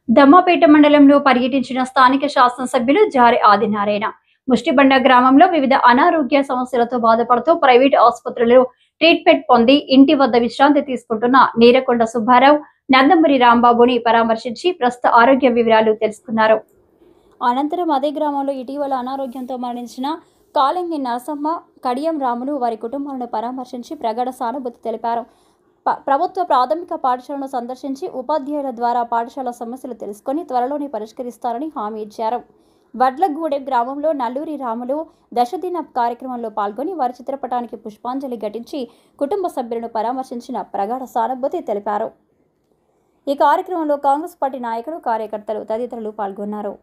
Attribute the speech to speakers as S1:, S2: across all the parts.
S1: దమ్మపేట మండలంలో పర్యటించిన స్థానిక శాసనసభ్యులు జారి ఆదినారాయణ ముష్టిబండ గ్రామంలో వివిధ అనారోగ్య సమస్యలతో బాధపడుతూ ప్రైవేట్ ఆసుపత్రులలో ట్రీట్మెంట్ పొంది ఇంటి వద్ద విశ్రాంతి తీసుకుంటున్న నీరకొండ సుబ్బారావు, నందమూరి రాంబాబుని పరామర్శించి ప్రస్తుత ఆరోగ్య వివరాలు తెలుసుకున్నారు. అనంతరం అదే గ్రామంలో ఇటీవల అనారోగ్యంతో మరణించిన కాళంగి నరసమ్మ, కడియం రాములు వారి కుటుంబాలను పరామర్శించి ప్రగాఢ సానుభూతి తెలిపారు. ప్రభుత్వ ప్రాథమిక పాఠశాలను సందర్శించి ఉపాధ్యాయుల ద్వారా పాఠశాల సమస్యలు తెలుసుకొని త్వరలోనే పరిష్కరిస్తారని హామీ ఇచ్చారు. వడ్లగూడెం గ్రామంలో నల్లూరి రాములు దశదిన కార్యక్రమంలో పాల్గొని వారి చిత్రపటానికి పుష్పాంజలి ఘటించి కుటుంబ సభ్యులను పరామర్శించిన ప్రగాఢ సానుభూతి తెలిపారు. ఈ కార్యక్రమంలో కాంగ్రెస్ పార్టీ నాయకులు, కార్యకర్తలు తదితరులు పాల్గొన్నారు.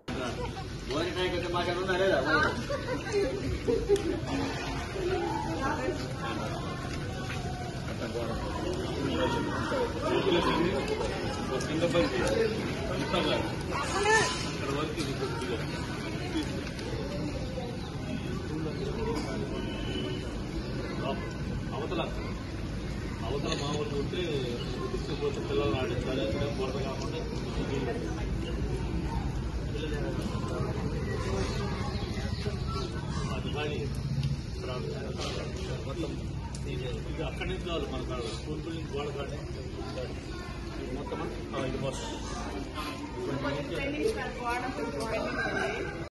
S2: అవతల మామూలు ఉంటే తీసుకుపోతే పిల్లలు ఆడిస్తారు, బురద కాకుండా అది కానీ మొత్తం ఇది అక్కడి నుంచి కావాలి మన కాదు స్కూల్ బిల్డింగ్ గోడ కానీ మొత్తం ఇది మొత్తం